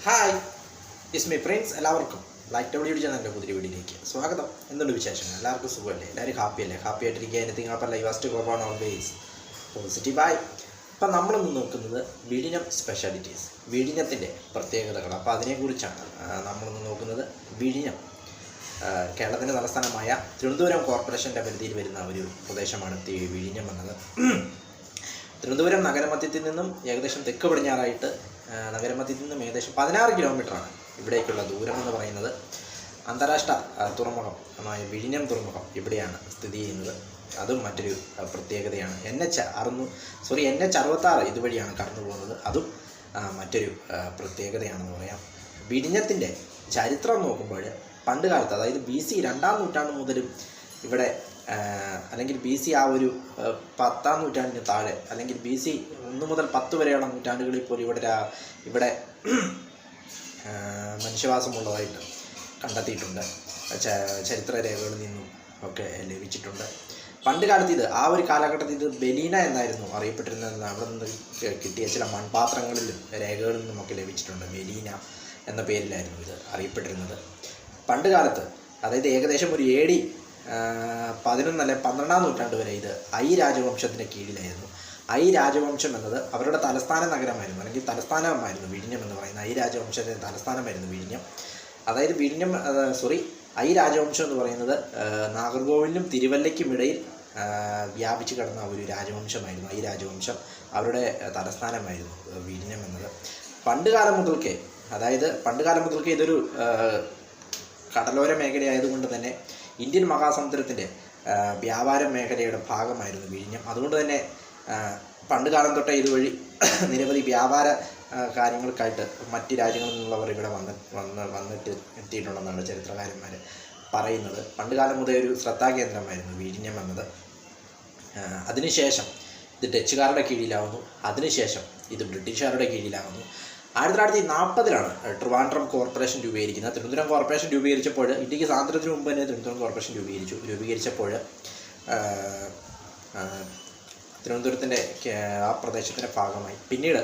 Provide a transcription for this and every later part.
Hi is my friends, എല്ലാവർക്കും like W ചാനലിൻ്റെ പുതിയ വീഡിയോയിലേക്ക് സ്വാഗതം. എന്തുണ്ട് വിശേഷങ്ങൾ? എല്ലാവർക്കും സുഖമല്ലേ? എല്ലാവരും ഹാപ്പിയല്ലേ? ഹാപ്പി ആയിട്ടിരിക്കുക. എനിത്തിങ് അപ്പം ലൈവാസ്റ്റ് കോപ്പാണ് ഓൾവേസ് പോസിറ്റീവ് ആയി. അപ്പം നമ്മളിന്ന് നോക്കുന്നത് വിഴിഞ്ഞം സ്പെഷ്യാലിറ്റീസ്, വിഴിഞ്ഞത്തിൻ്റെ പ്രത്യേകതകൾ. അപ്പോൾ അതിനെക്കുറിച്ചാണ് നമ്മളിന്ന് നോക്കുന്നത്. വിഴിഞ്ഞം കേരളത്തിൻ്റെ തലസ്ഥാനമായ തിരുവനന്തപുരം കോർപ്പറേഷൻ്റെ പരിധിയിൽ വരുന്ന ഒരു പ്രദേശമാണ് വിഴിഞ്ഞം എന്നത്. തിരുവനന്തപുരം നഗരമധ്യത്തിൽ നിന്നും ഏകദേശം തെക്ക് പടിഞ്ഞാറായിട്ട് നഗരമധ്യത്തിൽ നിന്നും ഏകദേശം 16 കിലോമീറ്ററാണ് ഇവിടേക്കുള്ള ദൂരം എന്ന് പറയുന്നത്. അന്താരാഷ്ട്ര തുറമുഖമായ വിഴിഞ്ഞം തുറമുഖം ഇവിടെയാണ് സ്ഥിതി ചെയ്യുന്നത്. അതും മറ്റൊരു പ്രത്യേകതയാണ്. NH 66 ഇതുവഴിയാണ് കടന്നു പോകുന്നത്. അതും മറ്റൊരു പ്രത്യേകതയാണെന്ന് പറയാം. വിഴിഞ്ഞത്തിൻ്റെ ചരിത്രം നോക്കുമ്പോൾ പണ്ട് കാലത്ത്, അതായത് BC 2-ാം നൂറ്റാണ്ട് മുതലും ഇവിടെ, അല്ലെങ്കിൽ BC ആ ഒരു 10-ാം നൂറ്റാണ്ടിന് താഴെ, അല്ലെങ്കിൽ BC 1 മുതൽ 10 വരെയുള്ള നൂറ്റാണ്ടുകളിൽ പോലും ഇവിടെ മനുഷ്യവാസമുള്ളതായിട്ട് കണ്ടെത്തിയിട്ടുണ്ട്. ചരിത്ര രേഖകളിൽ നിന്നും ഒക്കെ ലഭിച്ചിട്ടുണ്ട്. പണ്ട് കാലത്ത് ആ ഒരു കാലഘട്ടത്തിൽ ഇത് ബലീന എന്നായിരുന്നു അറിയപ്പെട്ടിരുന്നതെന്ന് അവിടെ നിന്ന് കിട്ടിയ ചില മൺപാത്രങ്ങളിലും രേഖകളിൽ നിന്നുമൊക്കെ ലഭിച്ചിട്ടുണ്ട്. ബലീന എന്ന പേരിലായിരുന്നു ഇത് അറിയപ്പെട്ടിരുന്നത് പണ്ട് കാലത്ത്. അതായത് ഏകദേശം ഒരു AD 11 അല്ലെങ്കിൽ 12-ാം നൂറ്റാണ്ട് വരെ ഇത് രാജവംശത്തിൻ്റെ കീഴിലായിരുന്നു. രാജവംശം എന്നത് അവരുടെ തലസ്ഥാന നഗരമായിരുന്നു, അല്ലെങ്കിൽ തലസ്ഥാനമായിരുന്നു വിഴിഞ്ഞം എന്ന് പറയുന്ന രാജവംശത്തിൻ്റെ തലസ്ഥാനമായിരുന്നു വിഴിഞ്ഞം. അതായത് രാജവംശം എന്ന് പറയുന്നത് നാഗർകോവിലിനും തിരുവല്ലയ്ക്കും ഇടയിൽ വ്യാപിച്ചു കിടന്ന ഒരു രാജവംശമായിരുന്നു. രാജവംശം അവരുടെ തലസ്ഥാനമായിരുന്നു വിഴിഞ്ഞം എന്നത്. പണ്ടുകാലം മുതൽക്കേ ഇതൊരു കടലോര മേഖലയായതുകൊണ്ട് തന്നെ ഇന്ത്യൻ മഹാസമുദ്രത്തിൻ്റെ വ്യാപാര മേഖലയുടെ ഭാഗമായിരുന്നു വിഴിഞ്ഞം. അതുകൊണ്ട് തന്നെ പണ്ടുകാലം തൊട്ടേ ഇതുവഴി നിരവധി വ്യാപാര കാര്യങ്ങൾക്കായിട്ട് മറ്റ് രാജ്യങ്ങളിൽ നിന്നുള്ളവർ ഇവിടെ വന്നിട്ട് എത്തിയിട്ടുണ്ടെന്നാണ് ചരിത്രകാരന്മാർ പറയുന്നത്. പണ്ടുകാലം മുതൽ ഒരു ശ്രദ്ധാകേന്ദ്രമായിരുന്നു വിഴിഞ്ഞം എന്നത്. അതിനുശേഷം ഇത് ഡച്ചുകാരുടെ കീഴിലാവുന്നു. അതിനുശേഷം ഇത് ബ്രിട്ടീഷുകാരുടെ കീഴിലാവുന്നു. 1940-ലാണ് ട്രിവാൻഡ്രം കോർപ്പറേഷൻ രൂപീകരിക്കുന്നത്. തിരുവനന്തപുരം കോർപ്പറേഷൻ രൂപീകരിച്ചപ്പോൾ, ഇന്ത്യക്ക് സ്വാതന്ത്ര്യത്തിന് മുമ്പ് തന്നെ തിരുവനന്തപുരം കോർപ്പറേഷൻ രൂപീകരിച്ചപ്പോൾ തിരുവനന്തപുരത്തിൻ്റെ ആ പ്രദേശത്തിൻ്റെ ഭാഗമായി. പിന്നീട്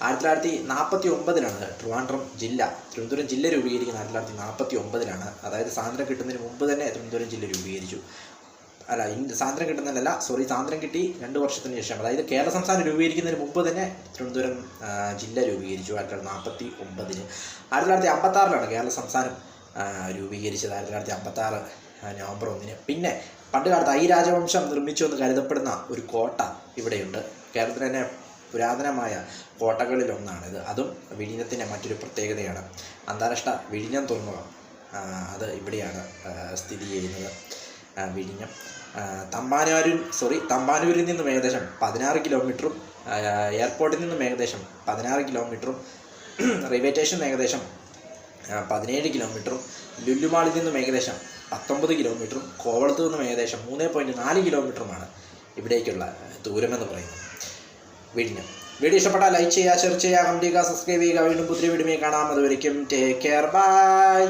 1949-ലാണ് തിരുവനന്തപുരം ജില്ല രൂപീകരിക്കുന്നത്. 1949-ലാണ്. അതായത് സ്വാതന്ത്ര്യം കിട്ടുന്നതിന് മുമ്പ് തന്നെ തിരുവനന്തപുരം ജില്ല രൂപീകരിച്ചു. സ്വാതന്ത്ര്യം കിട്ടി 2 വർഷത്തിന് ശേഷം, അതായത് കേരള സംസ്ഥാനം രൂപീകരിക്കുന്നതിന് മുമ്പ് തന്നെ തിരുവനന്തപുരം ജില്ല രൂപീകരിച്ചു 1949-ന്. 1956-ലാണ് കേരള സംസ്ഥാനം രൂപീകരിച്ചത്. 1956 നവംബർ 1-ന്. പിന്നെ പണ്ടുകാലത്ത് രാജവംശം നിർമ്മിച്ചു എന്ന് കരുതപ്പെടുന്ന ഒരു കോട്ട ഇവിടെയുണ്ട്. കേരളത്തിൽ തന്നെ പുരാതനമായ കോട്ടകളിലൊന്നാണിത്. അതും വിഴിഞ്ഞത്തിൻ്റെ മറ്റൊരു പ്രത്യേകതയാണ്. അന്താരാഷ്ട്ര വിഴിഞ്ഞം തുറമുഖം അത് ഇവിടെയാണ് സ്ഥിതി ചെയ്യുന്നത്. വിഴിഞ്ഞം തമ്പാനൂരിൽ നിന്നും ഏകദേശം 16 കിലോമീറ്ററും എയർപോർട്ടിൽ നിന്നും ഏകദേശം 16 കിലോമീറ്ററും റെയിൽവേ സ്റ്റേഷൻ ഏകദേശം 17 കിലോമീറ്ററും ലുലുമാളിൽ നിന്നും ഏകദേശം 19 കിലോമീറ്ററും കോവളത്ത് നിന്നും ഏകദേശം 3.4 കിലോമീറ്ററുമാണ് ഇവിടേക്കുള്ള ദൂരമെന്ന് പറയുന്നത് വിഴിഞ്ഞം. വീഡിയോ ഇഷ്ടപ്പെട്ടാൽ ലൈക്ക് ചെയ്യുക, ഷെയർ ചെയ്യുക, കമൻറ്റ് ചെയ്യുക, സബ്സ്ക്രൈബ് ചെയ്യുക. വീണ്ടും പുതിയ വീഡിയോ കാണാം. അതുവരയ്ക്കും ടേക്ക് കെയർ, ബൈ.